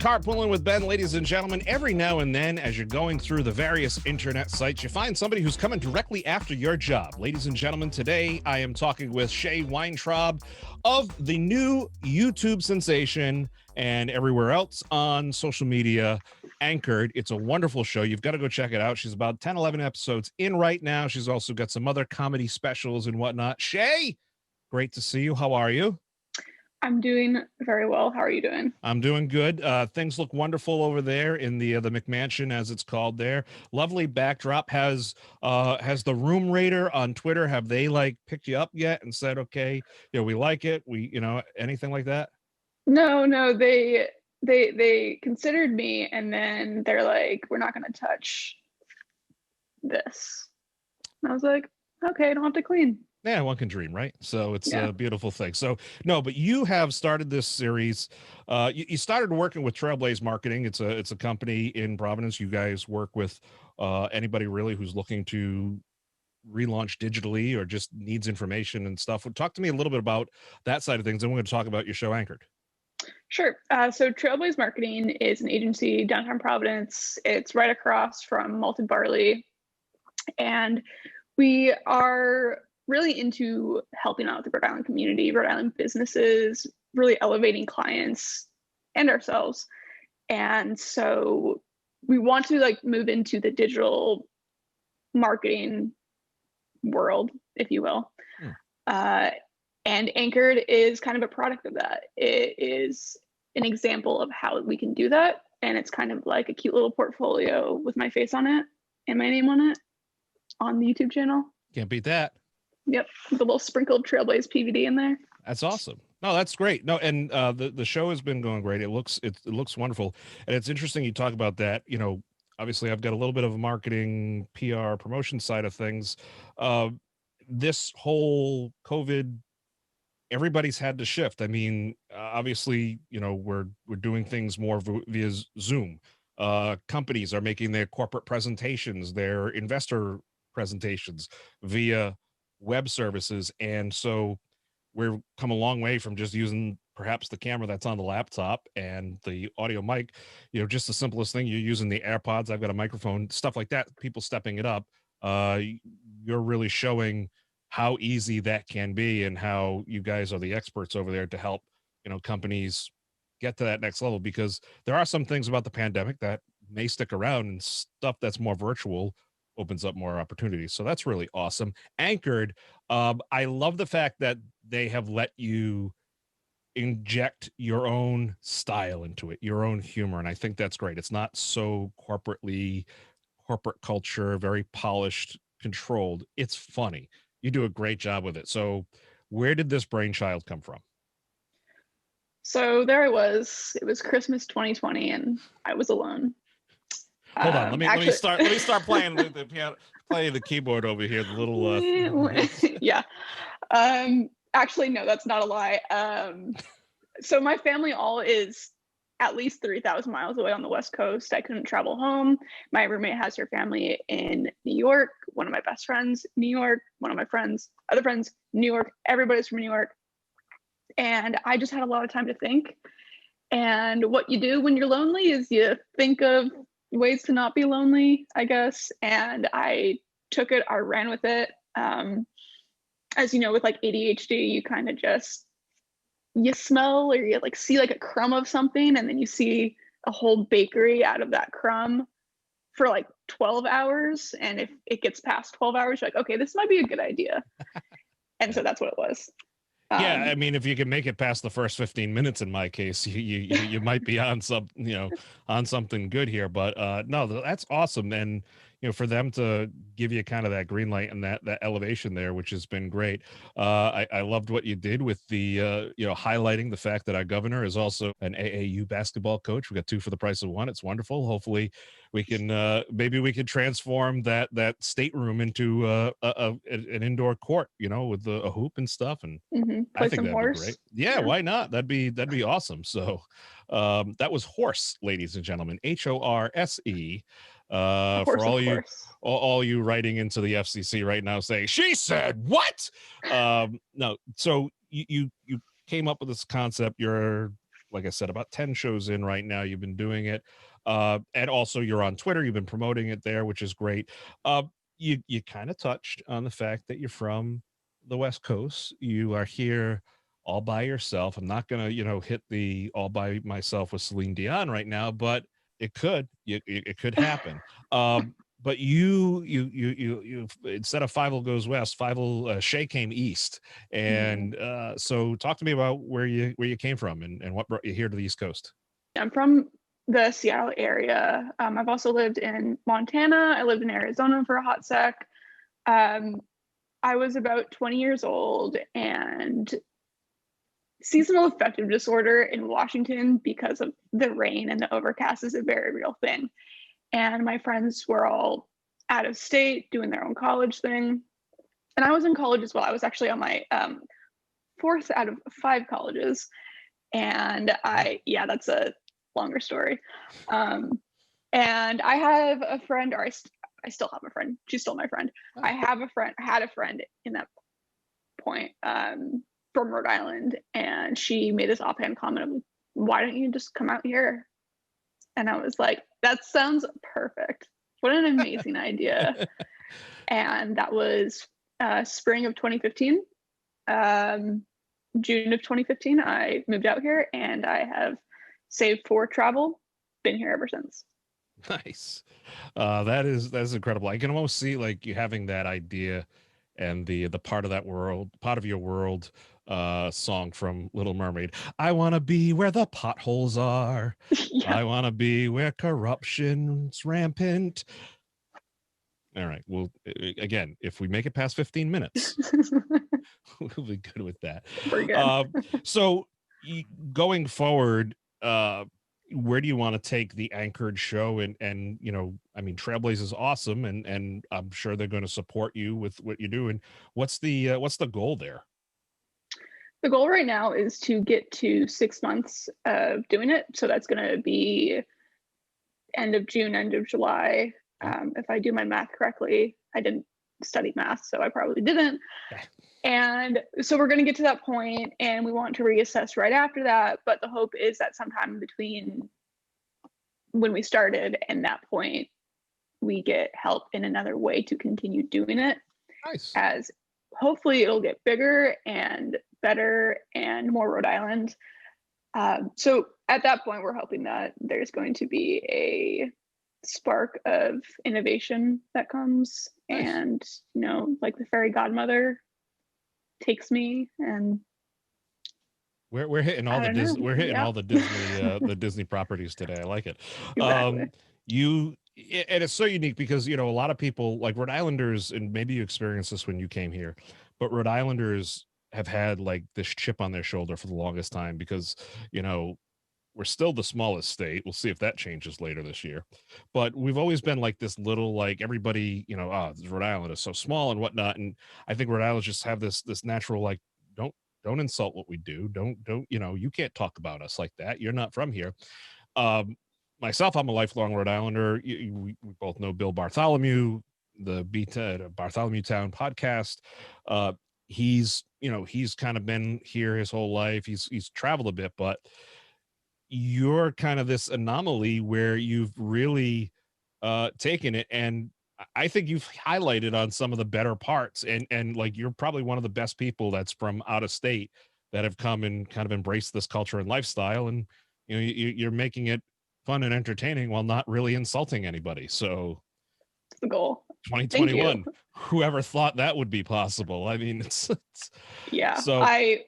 Carpooling with Ben, ladies and gentlemen. Every now and then, as you're going through the various internet sites, you find somebody who's coming directly after your job. Ladies and gentlemen, today I am talking with Shay Weintraub of the new YouTube sensation and everywhere else on social media, Anchored. It's a wonderful show. You've got to go check it out. She's about 10, 11 episodes in right now. She's also got some other comedy specials and whatnot. Shay, great to see you. How are you? I'm doing very well. How are you doing? I'm doing good. Things look wonderful over there in the McMansion, as it's called there. Lovely backdrop. Has the Room Raider on Twitter, have they like picked you up yet and said, okay, we like it, anything like that? No, they considered me, and then they're like, we're not going to touch this. And I was like, okay, I don't have to clean. Yeah, one can dream, right? So it's a beautiful thing. So no, but you have started this series. You started working with Trailblaze Marketing. It's a company in Providence. You guys work with anybody really who's looking to relaunch digitally or just needs information and stuff. Talk to me a little bit about that side of things, and we're going to talk about your show Anchored. Sure. So Trailblaze Marketing is an agency downtown Providence. It's right across from Malted Barley, and we are really into helping out the Rhode Island community, Rhode Island businesses, really elevating clients and ourselves. And so we want to move into the digital marketing world, if you will. And Anchored is kind of a product of that. It is an example of how we can do that. And it's kind of like a cute little portfolio with my face on it and my name on it on the YouTube channel. Can't beat that. Yep, with a little sprinkled Trailblaze PVD in there. That's awesome. No, that's great. No, and the show has been going great. It looks wonderful, and it's interesting you talk about that. Obviously, I've got a little bit of a marketing, PR, promotion side of things. This whole COVID, everybody's had to shift. I mean, obviously, we're doing things more via Zoom. Companies are making their corporate presentations, their investor presentations via web services, and so we've come a long way from just using perhaps the camera that's on the laptop and the audio mic, just the simplest thing, you're using the AirPods, I've got a microphone, stuff like that, people stepping it up. You're really showing how easy that can be and how you guys are the experts over there to help companies get to that next level, because there are some things about the pandemic that may stick around, and stuff that's more virtual opens up more opportunities. So that's really awesome. Anchored, I love the fact that they have let you inject your own style into it, your own humor, and I think that's great. It's not so corporate culture, very polished, controlled. It's funny. You do a great job with it. So where did this brainchild come from? So there I was. It was Christmas 2020, and I was alone. Hold on, let me start playing the piano, play the keyboard over here. The little yeah. Actually, no, that's not a lie. So my family all is at least 3,000 miles away on the West Coast. I couldn't travel home. My roommate has her family in New York. One of my best friends, New York. One of my other friends, New York. Everybody's from New York. And I just had a lot of time to think. And what you do when you're lonely is you think of ways to not be lonely, I guess. And I took it, I ran with it. As you know, with ADHD, you kind of you smell or you see a crumb of something, and then you see a whole bakery out of that crumb for 12 hours. And if it gets past 12 hours, you're like, okay, this might be a good idea. And so that's what it was. Yeah, I mean, if you can make it past the first 15 minutes, in my case, you might be on on something good here. But no, that's awesome, and for them to give you kind of that green light and that elevation there, which has been great. I loved what you did with the highlighting the fact that our governor is also an AAU basketball coach. We got 2 for the price of 1. It's wonderful. Hopefully, we can maybe we could transform that stateroom into an indoor court, with a hoop and stuff. And I think that'd be great. Yeah, why not? That'd be awesome. So that was Horse, ladies and gentlemen, HORSE. For all you writing into the FCC right now saying she said what? No, so you came up with this concept. You're like I said, about 10 shows in right now. You've been doing it. And also you're on Twitter. You've been promoting it there, which is great. You kind of touched on the fact that you're from the West Coast. You are here all by yourself. I'm not gonna, hit the all by myself with Celine Dion right now, but it could. It could happen. But you instead of Fievel goes west, Shay came east, and so talk to me about where you came from and what brought you here to the East Coast. I'm from the Seattle area. I've also lived in Montana. I lived in Arizona for a hot sec. I was about 20 years old, and seasonal affective disorder in Washington because of the rain and the overcast is a very real thing. And my friends were all out of state doing their own college thing. And I was in college as well. I was actually on my fourth out of 5 colleges. And that's a longer story. And I have a friend, or I still have a friend. She's still my friend. Oh. I had a friend in that point from Rhode Island, and she made this offhand comment of, why don't you just come out here? And I was like, that sounds perfect. What an amazing idea. And that was spring of 2015. June of 2015, I moved out here, and I have saved for travel, been here ever since. Nice. That's incredible. I can almost see like you having that idea and the part of your world song from Little Mermaid. I want to be where the potholes are. Yeah. I want to be where corruption's rampant. All right. Well, again, if we make it past 15 minutes, we'll be good with that. We're good. So going forward, where do you want to take the Anchored show? And I mean, Trailblaze is awesome, and I'm sure they're going to support you with what you're doing. What's the goal there? The goal right now is to get to 6 months of doing it. So that's going to be end of June, end of July. If I do my math correctly, I didn't study math, so I probably didn't. And so we're going to get to that point, and we want to reassess right after that. But the hope is that sometime between when we started and that point, we get help in another way to continue doing it. Nice. As hopefully it'll get bigger and better and more Rhode Island. So at that point, we're hoping that there's going to be a spark of innovation that comes. Nice. And, like the fairy godmother takes me, and we're hitting all the Disney the Disney properties today. I like it. Exactly. And it's so unique because a lot of people like Rhode Islanders, and maybe you experienced this when you came here, but Rhode Islanders have had like this chip on their shoulder for the longest time because we're still the smallest state. We'll see if that changes later this year, but we've always been like this little, like everybody, Rhode Island is so small and whatnot. And I think Rhode Islanders just have this natural, like, don't insult what we do. Don't, you can't talk about us like that. You're not from here. Myself, I'm a lifelong Rhode Islander. We both know Bill Bartholomew, the Bartholomew Town podcast. He's kind of been here his whole life. He's traveled a bit, but you're kind of this anomaly where you've really taken it, and I think you've highlighted on some of the better parts, and like you're probably one of the best people that's from out of state that have come and kind of embraced this culture and lifestyle, and you're making it fun and entertaining while not really insulting anybody. So it's the goal. 2021, whoever thought that would be possible? I mean, it's yeah. So I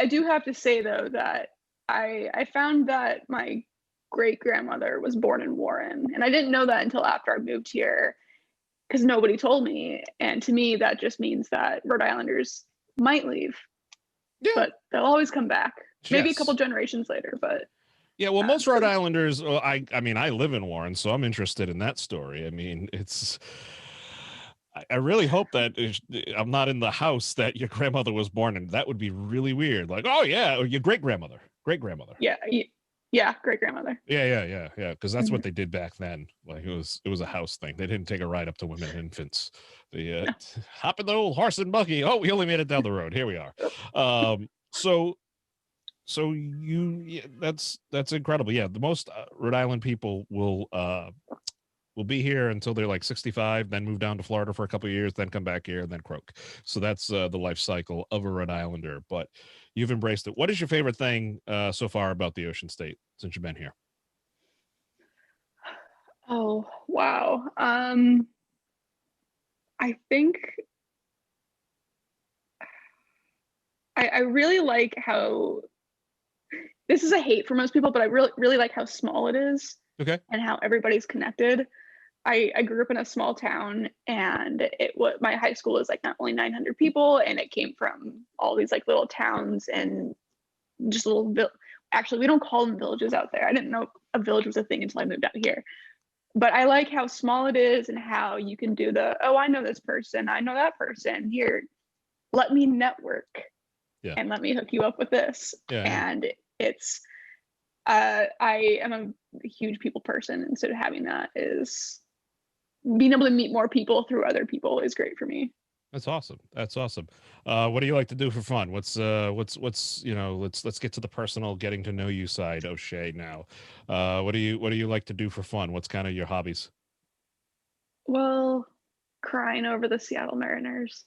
do have to say though that I found that my great-grandmother was born in Warren, and I didn't know that until after I moved here because nobody told me. And to me, that just means that Rhode Islanders might leave, but they'll always come back. Maybe a couple generations later, but yeah. Well, most Rhode Islanders. Well, I mean, I live in Warren, so I'm interested in that story. I mean, I really hope that I'm not in the house that your grandmother was born in. That would be really weird. Like, oh yeah, or your great-grandmother. Yeah, great-grandmother. Yeah. Because that's what they did back then. Like it was a house thing. They didn't take a ride up to women and infants. They hop in the old horse and buggy. Oh, we only made it down the road. Here we are. So So yeah, that's incredible. Yeah, the most Rhode Island people will be here until they're like 65, then move down to Florida for a couple of years, then come back here and then croak. So that's the life cycle of a Rhode Islander. But you've embraced it. What is your favorite thing so far about the Ocean State since you've been here? Oh, wow. I think I really like how this is a hate for most people, but I really like how small it is Okay. and how everybody's connected. I grew up in a small town, and my high school is like not only 900 people, and it came from all these like little towns and just actually we don't call them villages out there. I didn't know a village was a thing until I moved out here. But I like how small it is and how you can do oh, I know this person, I know that person. Here, let me network, Yeah. and let me hook you up with this. Yeah. And it's I am a huge people person, and so having that is being able to meet more people through other people is great for me. That's awesome. That's awesome. What do you like to do for fun? What's let's get to the personal getting to know you side of Shay now. What do you like to do for fun? What's kind of your hobbies? Well, crying over the Seattle Mariners.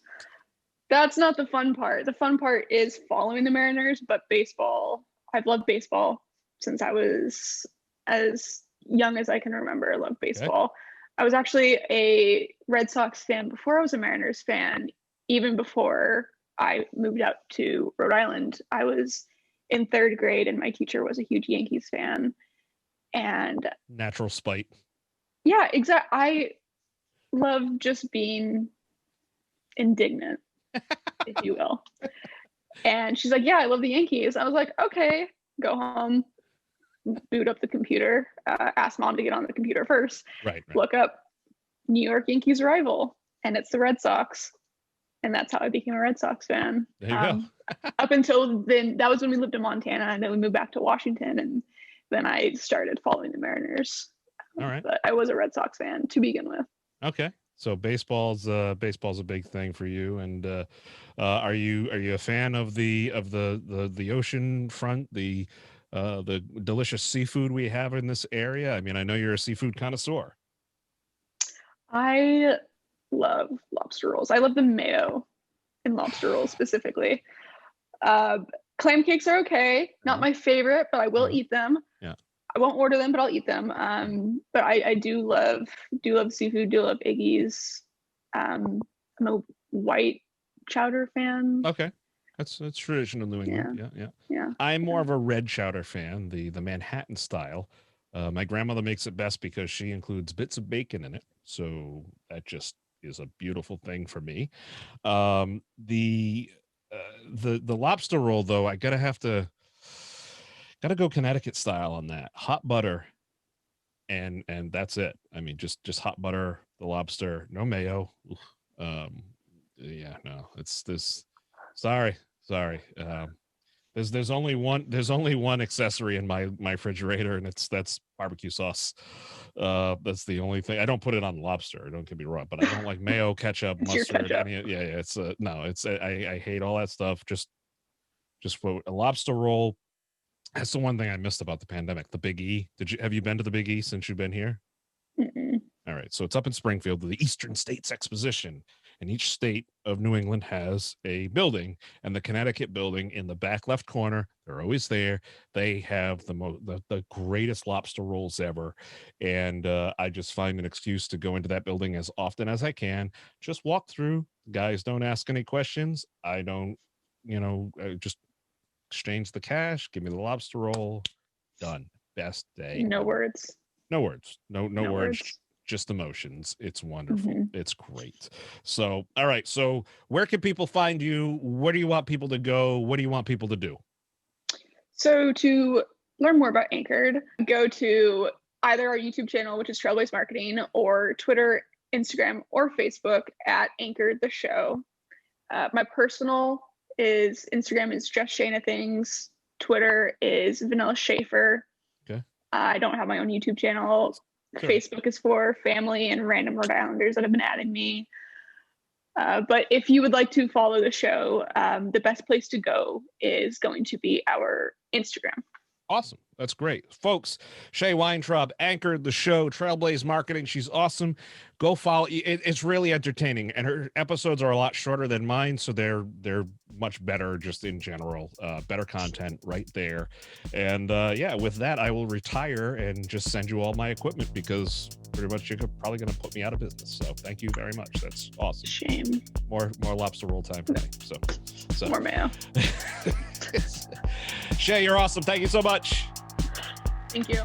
That's not the fun part. The fun part is following the Mariners, but baseball. I've loved baseball since I was as young as I can remember. I love baseball. Okay. I was actually a Red Sox fan before I was a Mariners fan, even before I moved out to Rhode Island. I was in 3rd grade, and my teacher was a huge Yankees fan. And natural spite. Yeah, exactly. I love just being indignant, if you will. And she's like, yeah, I love the Yankees. I was like, okay, go home, boot up the computer, ask mom to get on the computer first, right. Look up New York Yankees rival, and it's the Red Sox. And that's how I became a Red Sox fan. There you go. Up until then, that was when we lived in Montana, and then we moved back to Washington, and then I started following the Mariners. All right. But I was a Red Sox fan to begin with. Okay. So baseball's a big thing for you. And are you a fan of the ocean front, the delicious seafood we have in this area? I mean, I know you're a seafood connoisseur. I love lobster rolls. I love the mayo in lobster rolls specifically. Clam cakes are okay. Not my favorite, but I will eat them. Yeah. I won't order them, but I'll eat them. But I do love seafood, do love Iggy's. I'm a white chowder fan. Okay. That's traditional New England. Yeah. I'm more of a red chowder fan, the Manhattan style. My grandmother makes it best because she includes bits of bacon in it. So that just is a beautiful thing for me. The lobster roll, though, I gotta go Connecticut style on that. Hot butter, and that's it. I mean, just hot butter, the lobster, no mayo. Yeah, no, it's this. Sorry. There's only one accessory in my refrigerator, and that's barbecue sauce. That's the only thing. I don't put it on lobster, don't get me wrong, but I don't like mayo, ketchup, mustard. It's no, it's I hate all that stuff. Just a lobster roll. That's the one thing I missed about the pandemic. The Big E. Have you been to the Big E since you've been here? Mm-mm. All right, so it's up in Springfield, the Eastern States Exposition, and each state of New England has a building, and the Connecticut building in the back left corner, they're always there. They have the greatest lobster rolls ever, and I just find an excuse to go into that building as often as I can. Just walk through. Guys don't ask any questions. I don't, just exchange the cash, give me the lobster roll, done. Best day. No words. No words. Just emotions. It's wonderful. Mm-hmm. It's great. So, all right. So where can people find you? Where do you want people to go? What do you want people to do? So to learn more about Anchored, go to either our YouTube channel, which is Trailblaze Marketing, or Twitter, Instagram, or Facebook at Anchored the Show. My personal Instagram is just Shayna Things. Twitter is Vanilla Schaefer. Okay. I don't have my own YouTube channel. Sure. Facebook is for family and random Rhode Islanders that have been adding me. But if you would like to follow the show, the best place to go is going to be our Instagram. Awesome. That's great. Folks, Shay Weintraub anchored the show, Trailblaze Marketing. She's awesome. Go follow. It's really entertaining. And her episodes are a lot shorter than mine, so they're much better just in general. Better content right there. And yeah, with that, I will retire and just send you all my equipment because pretty much you're probably going to put me out of business. So thank you very much. That's awesome. Shame. More lobster roll time for me. So More mayo. Shay, you're awesome. Thank you so much. Thank you.